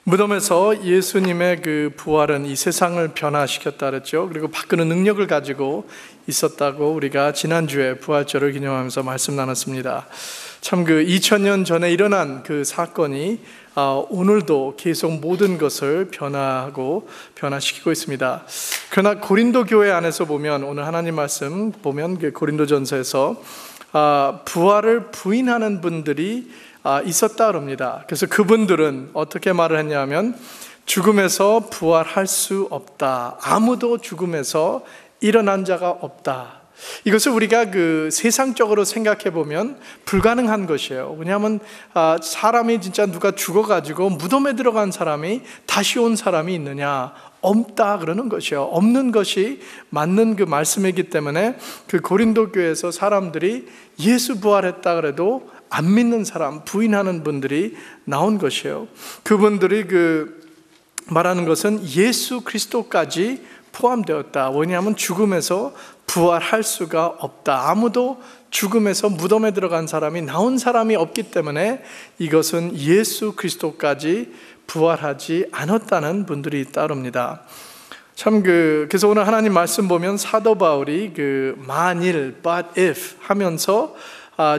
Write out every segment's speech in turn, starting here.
무덤에서 예수님의 그 부활은 이 세상을 변화시켰다 그랬죠. 그리고 바꾸는 능력을 가지고 있었다고 우리가 지난주에 부활절을 기념하면서 말씀 나눴습니다. 참 그 2000년 전에 일어난 그 사건이 오늘도 계속 모든 것을 변화시키고 있습니다. 그러나 고린도 교회 안에서 보면, 오늘 하나님 말씀 보면 그 고린도전서에서 부활을 부인하는 분들이 있었다 그럽니다. 그래서 그분들은 어떻게 말을 했냐면, 죽음에서 부활할 수 없다. 아무도 죽음에서 일어난 자가 없다. 이것을 우리가 그 세상적으로 생각해 보면 불가능한 것이에요. 왜냐하면 사람이 진짜 누가 죽어가지고 무덤에 들어간 사람이 다시 온 사람이 있느냐? 없다 그러는 것이요. 없는 것이 맞는 그 말씀이기 때문에 그 고린도 교회에서 사람들이 예수 부활했다 그래도 안 믿는 사람, 부인하는 분들이 나온 것이에요. 그분들이 말하는 것은 예수 그리스도까지 포함되었다. 왜냐하면 죽음에서 부활할 수가 없다. 아무도 죽음에서 무덤에 들어간 사람이 나온 사람이 없기 때문에 이것은 예수 그리스도까지 부활하지 않았다는 분들이 따릅니다. 그래서 오늘 하나님 말씀 보면 사도 바울이 만일, but if 하면서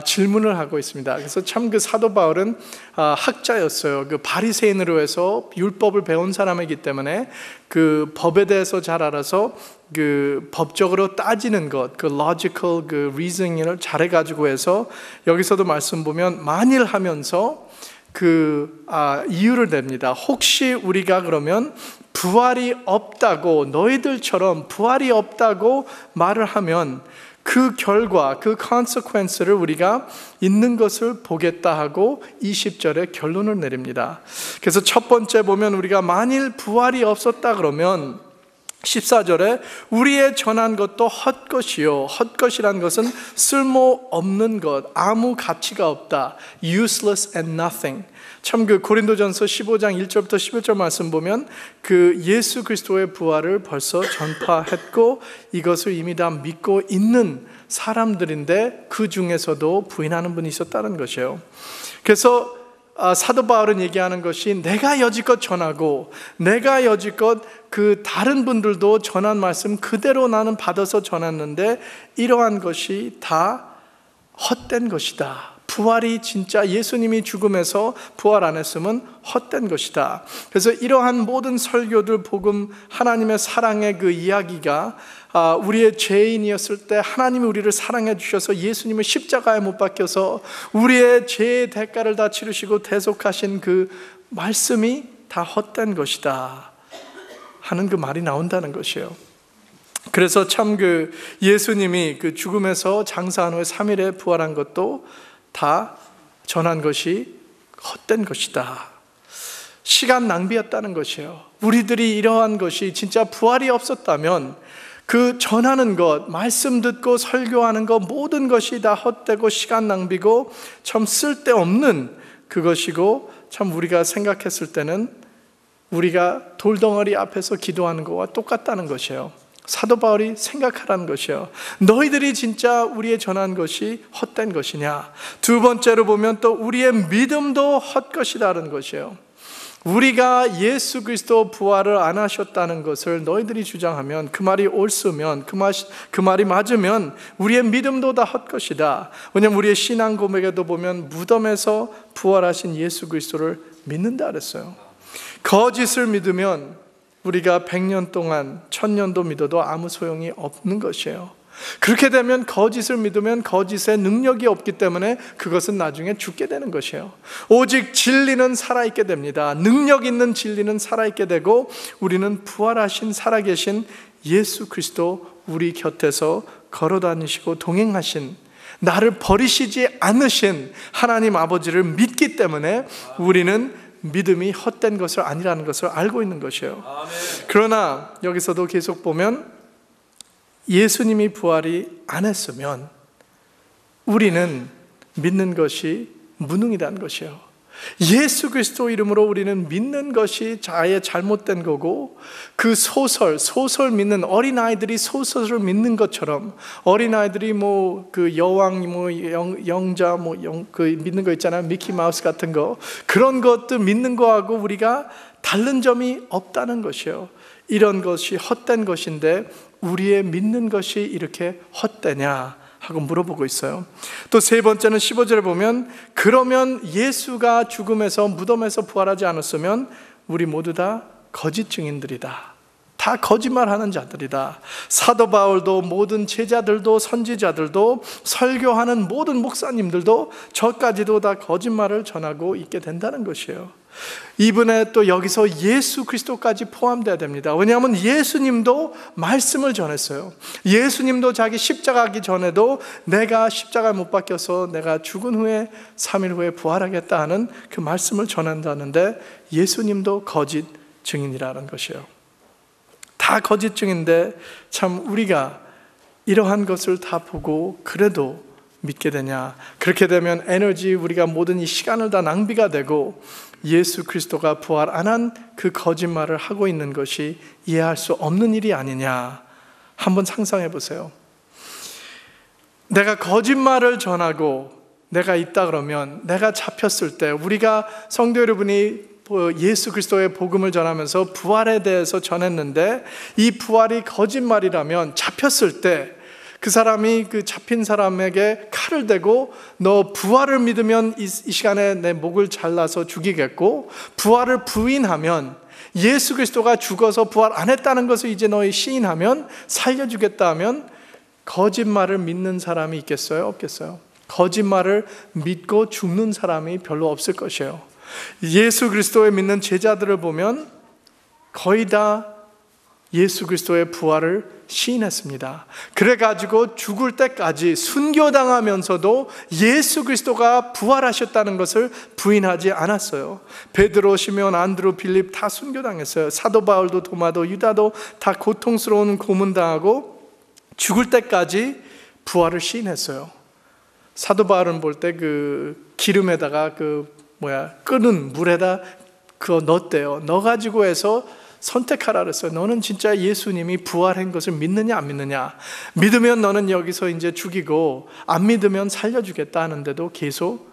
질문을 하고 있습니다. 그래서 참 그 사도 바울은 학자였어요. 그 바리새인으로 해서 율법을 배운 사람이기 때문에 그 법에 대해서 잘 알아서 그 법적으로 따지는 것, 그 logical reasoning을 잘해가지고 해서 여기서도 말씀 보면 만일 하면서 이유를 냅니다. 혹시 우리가 그러면 부활이 없다고, 너희들처럼 부활이 없다고 말을 하면 그 결과, 그 consequence를 우리가 있는 것을 보겠다 하고 20절에 결론을 내립니다. 그래서 첫 번째 보면 우리가 만일 부활이 없었다 그러면 14절에 우리의 전한 것도 헛것이요. 헛것이란 것은 쓸모없는 것, 아무 가치가 없다. useless and nothing. 참 고린도전서 15장 1절부터 11절 말씀 보면 예수 그리스도의 부활을 벌써 전파했고 이것을 이미 다 믿고 있는 사람들인데 그 중에서도 부인하는 분이 있었다는 것이에요. 그래서 사도 바울은 얘기하는 것이 내가 여지껏 전하고 내가 여지껏 다른 분들도 전한 말씀 그대로 나는 받아서 전했는데 이러한 것이 다 헛된 것이다. 부활이 진짜 예수님이 죽음에서 부활 안 했으면 헛된 것이다. 그래서 이러한 모든 설교들, 복음, 하나님의 사랑의 그 이야기가 우리의 죄인이었을 때 하나님이 우리를 사랑해 주셔서 예수님을 십자가에 못 박혀서 우리의 죄의 대가를 다 치르시고 대속하신 그 말씀이 다 헛된 것이다 하는 그 말이 나온다는 것이에요. 그래서 참 예수님이 죽음에서 장사한 후에 3일에 부활한 것도 다 전한 것이 헛된 것이다. 시간 낭비였다는 것이에요. 우리들이 이러한 것이 진짜 부활이 없었다면 전하는 것, 말씀 듣고 설교하는 것 모든 것이 다 헛되고 시간 낭비고 참 쓸데없는 그것이고 참 우리가 생각했을 때는 우리가 돌덩어리 앞에서 기도하는 것과 똑같다는 것이에요. 사도 바울이 생각하라는 것이요. 너희들이 진짜 우리의 전한 것이 헛된 것이냐. 두 번째로 보면 또 우리의 믿음도 헛것이다는 것이에요. 우리가 예수 그리스도 부활을 안 하셨다는 것을 너희들이 주장하면 그 말이 옳으면 그 말이 맞으면 우리의 믿음도 다 헛것이다. 왜냐하면 우리의 신앙 고백에도 보면 무덤에서 부활하신 예수 그리스도를 믿는다 그랬어요. 거짓을 믿으면 우리가 100년 동안 1000년도 믿어도 아무 소용이 없는 것이에요. 그렇게 되면 거짓을 믿으면 거짓의 능력이 없기 때문에 그것은 나중에 죽게 되는 것이에요. 오직 진리는 살아있게 됩니다. 능력 있는 진리는 살아있게 되고 우리는 부활하신 살아계신 예수 그리스도 우리 곁에서 걸어다니시고 동행하신, 나를 버리시지 않으신 하나님 아버지를 믿기 때문에 우리는 믿음이 헛된 것을 아니라는 것을 알고 있는 것이에요. 그러나 여기서도 계속 보면 예수님이 부활이 안 했으면 우리는 믿는 것이 무능이라는 것이에요. 예수 그리스도 이름으로 우리는 믿는 것이 아예 잘못된 거고, 그 소설 믿는 어린아이들이 소설을 믿는 것처럼, 어린아이들이 그 여왕 영자 그 믿는 거 있잖아요. 미키 마우스 같은 거, 그런 것도 믿는 거하고 우리가 다른 점이 없다는 것이에요. 이런 것이 헛된 것인데 우리의 믿는 것이 이렇게 헛되냐 하고 물어보고 있어요. 또 세 번째는 15절에 보면, 그러면 예수가 죽음에서 무덤에서 부활하지 않았으면 우리 모두 다 거짓 증인들이다. 다 거짓말하는 자들이다. 사도 바울도, 모든 제자들도, 선지자들도, 설교하는 모든 목사님들도, 저까지도 다 거짓말을 전하고 있게 된다는 것이에요. 이분에 또 여기서 예수 그리스도까지 포함되어야 됩니다. 왜냐하면 예수님도 말씀을 전했어요. 예수님도 자기 십자가 하기 전에도 내가 십자가에 못 박혀서 내가 죽은 후에 3일 후에 부활하겠다 하는 그 말씀을 전한다는데, 예수님도 거짓 증인이라는 것이에요. 다 거짓 증인인데 참 우리가 이러한 것을 다 보고 그래도 믿게 되냐? 그렇게 되면 에너지, 우리가 모든 이 시간을 다 낭비가 되고 예수 그리스도가 부활 안 한 그 거짓말을 하고 있는 것이 이해할 수 없는 일이 아니냐. 한번 상상해 보세요. 내가 거짓말을 전하고 내가 있다 그러면, 내가 잡혔을 때, 우리가 성도 여러분이 예수 그리스도의 복음을 전하면서 부활에 대해서 전했는데 이 부활이 거짓말이라면, 잡혔을 때 그 사람이 그 잡힌 사람에게 칼을 대고 너 부활을 믿으면 이 시간에 내 목을 잘라서 죽이겠고, 부활을 부인하면, 예수 그리스도가 죽어서 부활 안 했다는 것을 이제 너희 시인하면 살려주겠다 하면, 거짓말을 믿는 사람이 있겠어요? 없겠어요? 거짓말을 믿고 죽는 사람이 별로 없을 것이에요. 예수 그리스도에 믿는 제자들을 보면 거의 다 예수 그리스도의 부활을 시인했습니다. 그래가지고 죽을 때까지 순교당하면서도 예수 그리스도가 부활하셨다는 것을 부인하지 않았어요. 베드로, 시몬, 안드루, 빌립 다 순교당했어요. 사도 바울도, 도마도, 유다도 다 고통스러운 고문당하고 죽을 때까지 부활을 시인했어요. 사도 바울은 볼 때 그 기름에다가 끓는 물에다 그거 넣었대요. 넣어가지고 해서 선택하라 그랬어요. 너는 진짜 예수님이 부활한 것을 믿느냐 안 믿느냐. 믿으면 너는 여기서 이제 죽이고, 안 믿으면 살려주겠다 하는데도 계속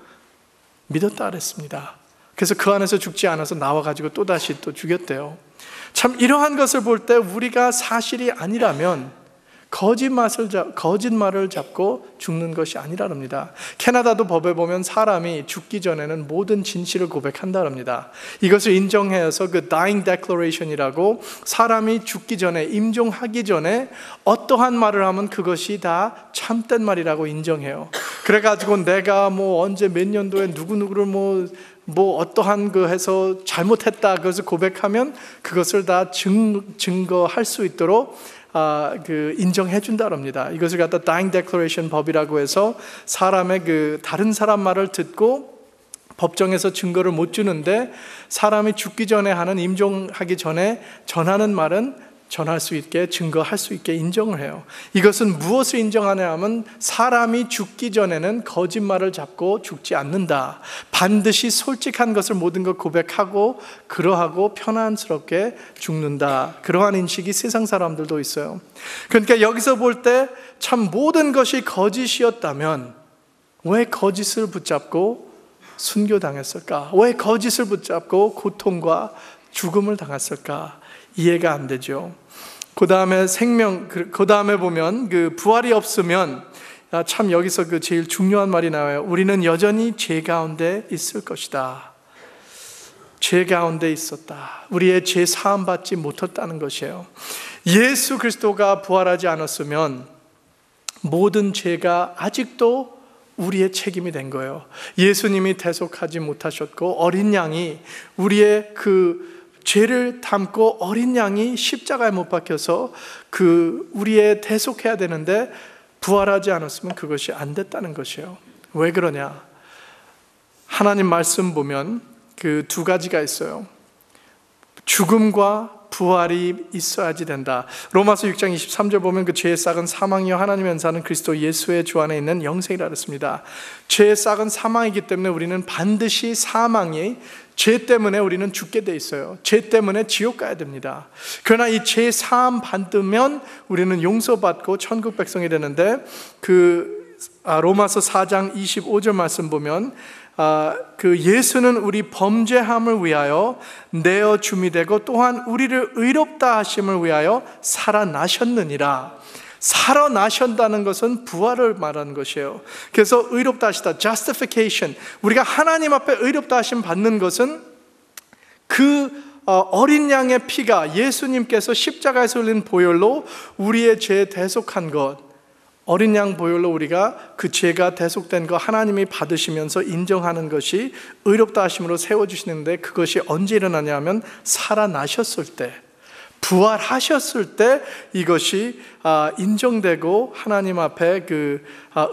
믿었다 그랬습니다. 그래서 그 안에서 죽지 않아서 나와가지고 또다시 또 죽였대요. 참 이러한 것을 볼 때 우리가 사실이 아니라면 거짓말을 잡고 죽는 것이 아니라랍니다. 캐나다도 법에 보면 사람이 죽기 전에는 모든 진실을 고백한다랍니다. 이것을 인정해서 그 dying declaration이라고, 사람이 죽기 전에, 임종하기 전에 어떠한 말을 하면 그것이 다 참된 말이라고 인정해요. 그래가지고 내가 언제 몇 년도에 누구누구를 어떠한 거 해서 잘못했다 그것을 고백하면 그것을 다 증거할 수 있도록 인정해 준다랍니다. 이것을 갖다 dying declaration 법이라고 해서, 사람의 다른 사람 말을 듣고 법정에서 증거를 못 주는데 사람이 죽기 전에 하는, 임종하기 전에 전하는 말은 전할 수 있게, 증거할 수 있게 인정을 해요. 이것은 무엇을 인정하냐 하면, 사람이 죽기 전에는 거짓말을 잡고 죽지 않는다. 반드시 솔직한 것을 모든 것 고백하고 그러하고 편안스럽게 죽는다. 그러한 인식이 세상 사람들도 있어요. 그러니까 여기서 볼 때 참 모든 것이 거짓이었다면 왜 거짓을 붙잡고 순교당했을까? 왜 거짓을 붙잡고 고통과 죽음을 당했을까? 이해가 안 되죠. 그 다음에 보면 부활이 없으면, 참 여기서 제일 중요한 말이 나와요. 우리는 여전히 죄 가운데 있을 것이다. 죄 가운데 있었다. 우리의 죄 사함 받지 못했다는 것이에요. 예수 그리스도가 부활하지 않았으면 모든 죄가 아직도 우리의 책임이 된 거예요. 예수님이 대속하지 못하셨고, 어린 양이 우리의 죄를 담고 어린 양이 십자가에 못 박혀서 우리의 대속해야 되는데 부활하지 않았으면 그것이 안 됐다는 것이에요. 왜 그러냐? 하나님 말씀 보면 두 가지가 있어요. 죽음과 부활이 있어야지 된다. 로마서 6장 23절 보면 그 죄의 싹은 사망이요 하나님의 은사는 그리스도 예수의 주 안에 있는 영생이라 그랬습니다. 죄의 싹은 사망이기 때문에 우리는 반드시 사망이, 죄 때문에 우리는 죽게 돼 있어요. 죄 때문에 지옥 가야 됩니다. 그러나 이 죄 사함 받으면 우리는 용서받고 천국 백성이 되는데, 로마서 4장 25절 말씀 보면 그 예수는 우리 범죄함을 위하여 내어 줌이 되고 또한 우리를 의롭다 하심을 위하여 살아나셨느니라. 살아나셨다는 것은 부활을 말하는 것이에요. 그래서 의롭다 하시다, justification, 우리가 하나님 앞에 의롭다 하심 받는 것은 그 어린 양의 피가, 예수님께서 십자가에서 흘린 보혈로 우리의 죄 대속한 것, 어린 양 보혈로 우리가 그 죄가 대속된 거 하나님이 받으시면서 인정하는 것이 의롭다 하심으로 세워주시는데, 그것이 언제 일어나냐면 살아나셨을 때, 부활하셨을 때 이것이 인정되고 하나님 앞에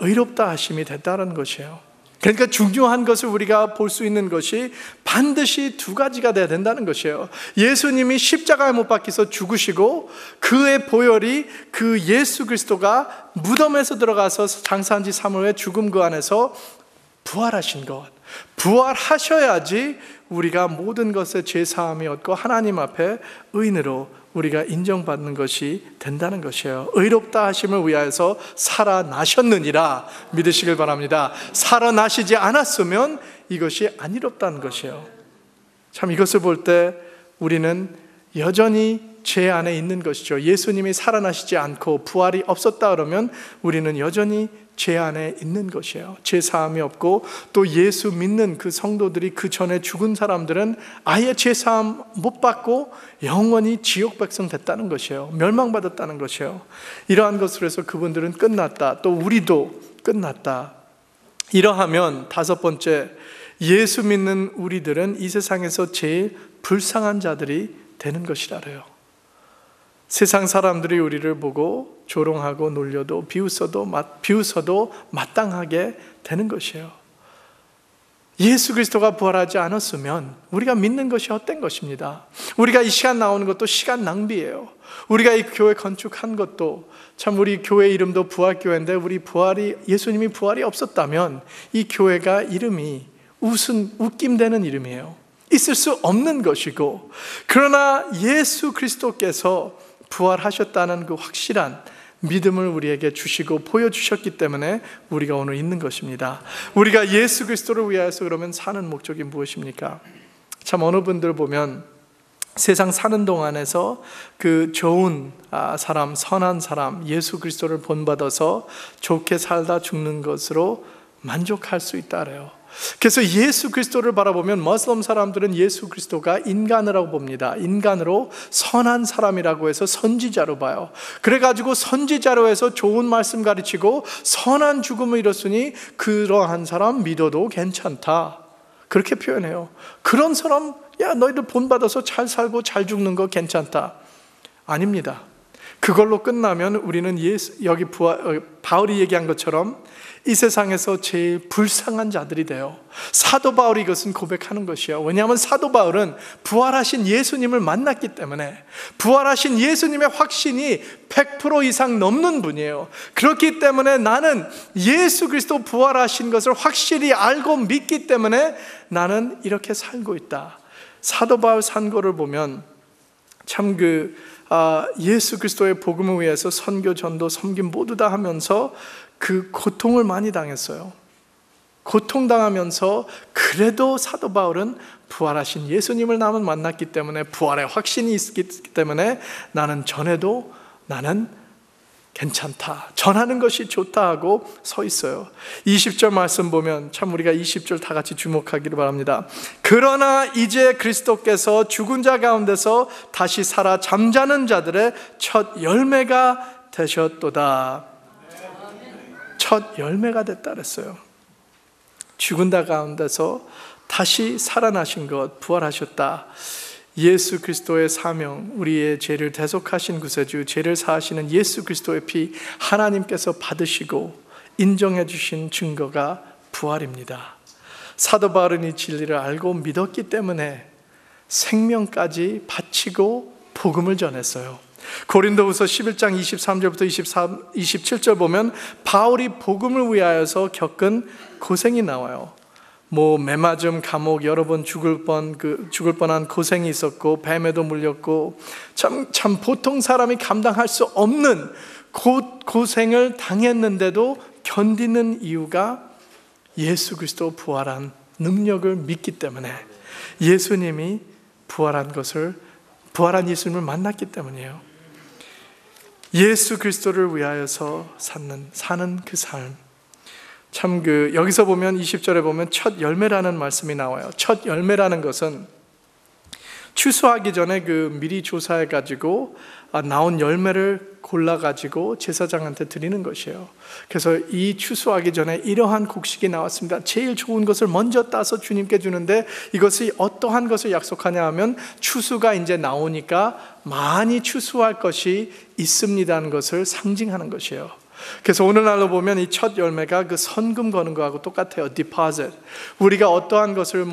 의롭다 하심이 됐다는 것이에요. 그러니까 중요한 것을 우리가 볼 수 있는 것이 반드시 두 가지가 돼야 된다는 것이에요. 예수님이 십자가에 못 박혀서 죽으시고 그의 보혈이, 그 예수 그리스도가 무덤에서 들어가서 장사한 지 3일 후에 죽음 그 안에서 부활하신 것, 부활하셔야지 우리가 모든 것에 죄사함이 얻고 하나님 앞에 의인으로 우리가 인정받는 것이 된다는 것이에요. 의롭다 하심을 위하여서 살아나셨느니라 믿으시길 바랍니다. 살아나시지 않았으면 이것이 안 이롭다는 것이에요. 참, 이것을 볼 때 우리는 여전히 죄 안에 있는 것이죠. 예수님이 살아나시지 않고 부활이 없었다 그러면 우리는 여전히 죄 안에 있는 것이에요. 죄 사함이 없고, 또 예수 믿는 그 성도들이, 그 전에 죽은 사람들은 아예 죄 사함 못 받고 영원히 지옥 백성 됐다는 것이에요. 멸망받았다는 것이에요. 이러한 것으로 해서 그분들은 끝났다, 또 우리도 끝났다. 이러하면 다섯 번째, 예수 믿는 우리들은 이 세상에서 제일 불쌍한 자들이 되는 것이라래요. 세상 사람들이 우리를 보고 조롱하고 놀려도 비웃어도 마땅하게 되는 것이에요. 예수 그리스도가 부활하지 않았으면 우리가 믿는 것이 헛된 것입니다. 우리가 이 시간 나오는 것도 시간 낭비예요. 우리가 이 교회 건축한 것도, 참 우리 교회 이름도 부활교회인데 예수님이 부활이 없었다면 이 교회가 이름이 웃김되는 이름이에요. 있을 수 없는 것이고, 그러나 예수 그리스도께서 부활하셨다는 그 확실한 믿음을 우리에게 주시고 보여주셨기 때문에 우리가 오늘 있는 것입니다. 우리가 예수 그리스도를 위하여서 그러면 사는 목적이 무엇입니까? 참, 어느 분들 보면 세상 사는 동안에서 그 좋은 사람, 선한 사람, 예수 그리스도를 본받아서 좋게 살다 죽는 것으로 만족할 수 있다 그래요. 그래서 예수 그리스도를 바라보면 머슬럼 사람들은 예수 그리스도가 인간이라고 봅니다. 인간으로 선한 사람이라고 해서 선지자로 봐요. 그래가지고 선지자로 해서 좋은 말씀 가르치고 선한 죽음을 이뤘으니 그러한 사람 믿어도 괜찮다, 그렇게 표현해요. 그런 사람, 야, 너희들 본받아서 잘 살고 잘 죽는 거 괜찮다. 아닙니다. 그걸로 끝나면 우리는 여기 바울이 얘기한 것처럼 이 세상에서 제일 불쌍한 자들이 돼요. 사도 바울이 이것은 고백하는 것이에요. 왜냐하면 사도 바울은 부활하신 예수님을 만났기 때문에, 부활하신 예수님의 확신이 100% 이상 넘는 분이에요. 그렇기 때문에 나는 예수 그리스도 부활하신 것을 확실히 알고 믿기 때문에 나는 이렇게 살고 있다. 사도 바울 산고를 보면 참 예수 그리스도의 복음을 위해서 선교, 전도, 섬김 모두 다 하면서 그 고통을 많이 당했어요. 고통당하면서 그래도 사도 바울은 부활하신 예수님을 나는 만났기 때문에, 부활의 확신이 있기 때문에 나는 전해도 나는 괜찮다, 전하는 것이 좋다 하고 서 있어요. 20절 말씀 보면 참 우리가 20절 다 같이 주목하기를 바랍니다. 그러나 이제 그리스도께서 죽은 자 가운데서 다시 살아 잠자는 자들의 첫 열매가 되셨도다. 첫 열매가 됐다 그랬어요. 죽은 자 가운데서 다시 살아나신 것, 부활하셨다. 예수 그리스도의 사명, 우리의 죄를 대속하신 구세주, 죄를 사하시는 예수 그리스도의 피 하나님께서 받으시고 인정해 주신 증거가 부활입니다. 사도 바울은 이 진리를 알고 믿었기 때문에 생명까지 바치고 복음을 전했어요. 고린도후서 11장 23절부터 27절 보면 바울이 복음을 위하여서 겪은 고생이 나와요. 매맞음, 감옥, 여러 번 죽을 뻔한 고생이 있었고, 뱀에도 물렸고, 참 보통 사람이 감당할 수 없는 고생을 당했는데도 견디는 이유가 예수 그리스도 부활한 능력을 믿기 때문에, 예수님이 부활한 예수님을 만났기 때문이에요. 예수 그리스도를 위하여서 사는 그 삶. 참 여기서 보면 20절에 보면 첫 열매라는 말씀이 나와요. 첫 열매라는 것은 추수하기 전에 미리 조사해 가지고 나온 열매를 골라 가지고 제사장한테 드리는 것이에요. 그래서 이 추수하기 전에 이러한 곡식이 나왔습니다. 제일 좋은 것을 먼저 따서 주님께 주는데, 이것이 어떠한 것을 약속하냐 하면 추수가 이제 나오니까 많이 추수할 것이 있습니다는 것을 상징하는 것이에요. 그래서 오늘날로 보면 이 첫 열매가 선금 거는 거하고 똑같아요. deposit. 우리가 어떠한 것을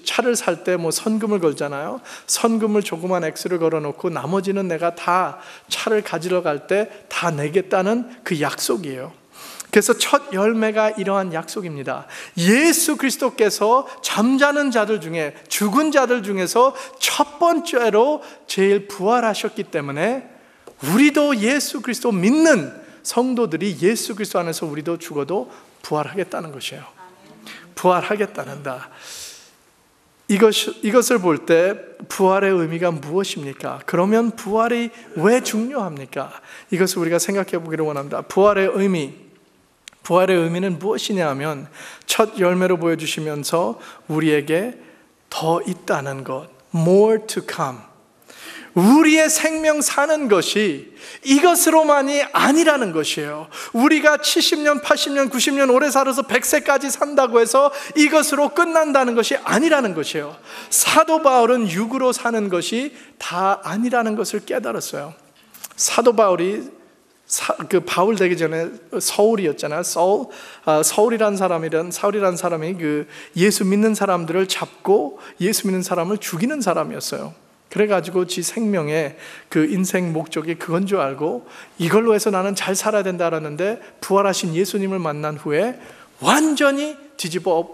차를 살 때 선금을 걸잖아요. 선금을 조그만 X를 걸어놓고 나머지는 내가 다 차를 가지러 갈 때 다 내겠다는 그 약속이에요. 그래서 첫 열매가 이러한 약속입니다. 예수 그리스도께서 잠자는 자들 중에, 죽은 자들 중에서 첫 번째로 제일 부활하셨기 때문에 우리도 예수 그리스도 믿는 성도들이 예수 그리스도 안에서 우리도 죽어도 부활하겠다는 것이에요. 부활하겠다는다. 이것을 볼 때 부활의 의미가 무엇입니까? 그러면 부활이 왜 중요합니까? 이것을 우리가 생각해 보기를 원합니다. 부활의 의미는 무엇이냐 하면 첫 열매로 보여주시면서 우리에게 더 있다는 것, more to come. 우리의 생명 사는 것이 이것으로만이 아니라는 것이에요. 우리가 70년, 80년, 90년 오래 살아서 100세까지 산다고 해서 이것으로 끝난다는 것이 아니라는 것이에요. 사도 바울은 육으로 사는 것이 다 아니라는 것을 깨달았어요. 사도 바울이 바울 되기 전에 서울이었잖아요. 사울이라는 사람이 예수 믿는 사람들을 잡고 예수 믿는 사람을 죽이는 사람이었어요. 그래가지고 지 생명의 인생 목적이 그건 줄 알고 이걸로 해서 나는 잘 살아야 된다 알았는데, 부활하신 예수님을 만난 후에 완전히 뒤집어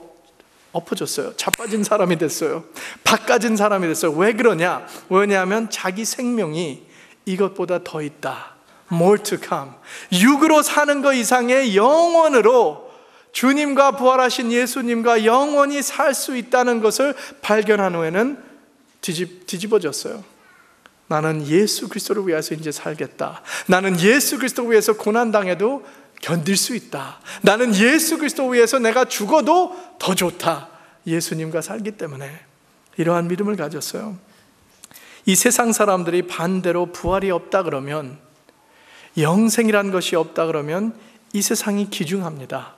엎어졌어요. 자빠진 사람이 됐어요. 바꿔진 사람이 됐어요. 왜 그러냐? 왜냐하면 자기 생명이 이것보다 더 있다. More to come. 육으로 사는 것 이상의 영원으로 주님과 부활하신 예수님과 영원히 살 수 있다는 것을 발견한 후에는 뒤집어졌어요. 나는 예수 그리스도를 위해서 이제 살겠다. 나는 예수 그리스도를 위해서 고난당해도 견딜 수 있다. 나는 예수 그리스도 위해서 내가 죽어도 더 좋다. 예수님과 살기 때문에 이러한 믿음을 가졌어요. 이 세상 사람들이 반대로 부활이 없다 그러면, 영생이란 것이 없다 그러면 이 세상이 기중합니다.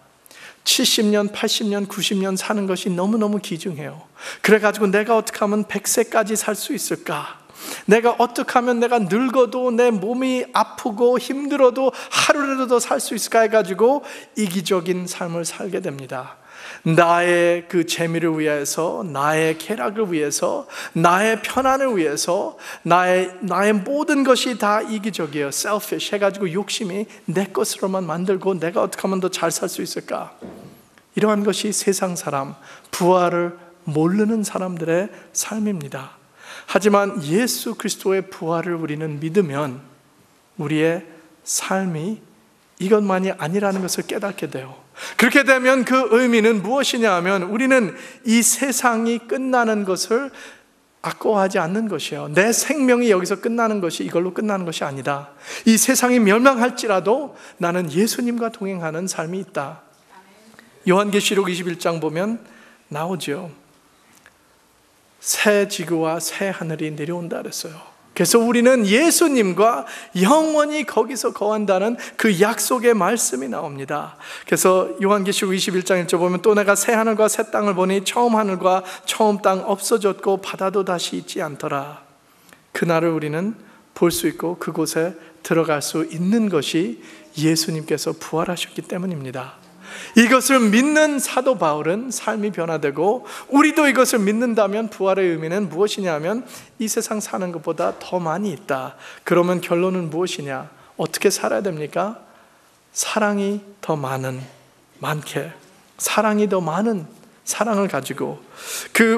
70년, 80년, 90년 사는 것이 너무너무 기중해요. 그래가지고 내가 어떻게 하면 100세까지 살 수 있을까? 내가 어떻게 하면 내가 늙어도 내 몸이 아프고 힘들어도 하루라도 더 살 수 있을까 해가지고 이기적인 삶을 살게 됩니다. 나의 재미를 위해서, 나의 쾌락을 위해서, 나의 편안을 위해서, 나의 모든 것이 다 이기적이에요. selfish 해가지고 욕심이 내 것으로만 만들고 내가 어떻게 하면 더 잘 살 수 있을까? 이러한 것이 세상 사람, 부활을 모르는 사람들의 삶입니다. 하지만 예수 그리스도의 부활을 우리는 믿으면 우리의 삶이 이것만이 아니라는 것을 깨닫게 돼요. 그렇게 되면 그 의미는 무엇이냐 하면, 우리는 이 세상이 끝나는 것을 아까워하지 않는 것이에요. 내 생명이 여기서 끝나는 것이 이걸로 끝나는 것이 아니다. 이 세상이 멸망할지라도 나는 예수님과 동행하는 삶이 있다. 요한계시록 21장 보면 나오죠. 새 지구와 새 하늘이 내려온다 그랬어요. 그래서 우리는 예수님과 영원히 거기서 거한다는 그 약속의 말씀이 나옵니다. 그래서 요한계시록 21장 1절 보면, 또 내가 새 하늘과 새 땅을 보니 처음 하늘과 처음 땅 없어졌고 바다도 다시 있지 않더라. 그날을 우리는 볼 수 있고 그곳에 들어갈 수 있는 것이 예수님께서 부활하셨기 때문입니다. 이것을 믿는 사도 바울은 삶이 변화되고, 우리도 이것을 믿는다면 부활의 의미는 무엇이냐 하면 이 세상 사는 것보다 더 많이 있다. 그러면 결론은 무엇이냐? 어떻게 살아야 됩니까? 사랑이 더 많게, 사랑이 더 많은 사랑을 가지고,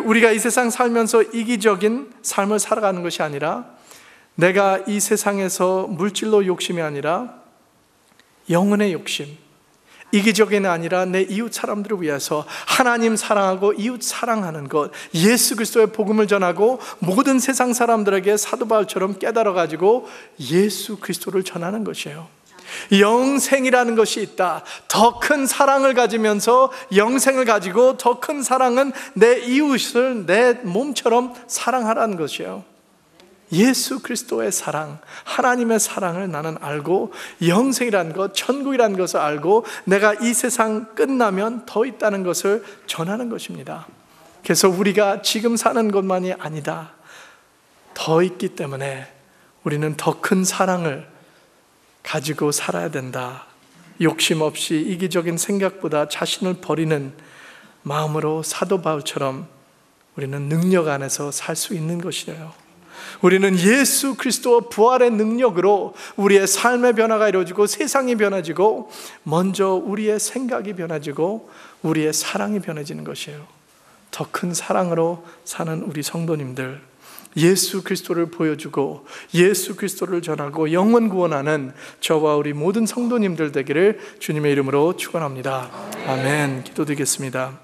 우리가 이 세상 살면서 이기적인 삶을 살아가는 것이 아니라, 내가 이 세상에서 물질로 욕심이 아니라 영혼의 욕심, 이기적인 아니라 내 이웃 사람들을 위해서 하나님 사랑하고 이웃 사랑하는 것, 예수 그리스도의 복음을 전하고 모든 세상 사람들에게 사도 바울처럼 깨달아가지고 예수 그리스도를 전하는 것이에요. 영생이라는 것이 있다. 더 큰 사랑을 가지면서 영생을 가지고, 더 큰 사랑은 내 이웃을 내 몸처럼 사랑하라는 것이에요. 예수 그리스도의 사랑, 하나님의 사랑을 나는 알고, 영생이라는 것, 천국이라는 것을 알고, 내가 이 세상 끝나면 더 있다는 것을 전하는 것입니다. 그래서 우리가 지금 사는 것만이 아니다, 더 있기 때문에 우리는 더 큰 사랑을 가지고 살아야 된다. 욕심 없이 이기적인 생각보다 자신을 버리는 마음으로 사도 바울처럼 우리는 능력 안에서 살 수 있는 것이에요. 우리는 예수 그리스도와 부활의 능력으로 우리의 삶의 변화가 이루어지고, 세상이 변화지고, 먼저 우리의 생각이 변화지고 우리의 사랑이 변해지는 것이에요. 더 큰 사랑으로 사는 우리 성도님들, 예수 그리스도를 보여주고 예수 그리스도를 전하고 영혼 구원하는 저와 우리 모든 성도님들 되기를 주님의 이름으로 축원합니다. 아멘. 기도드리겠습니다.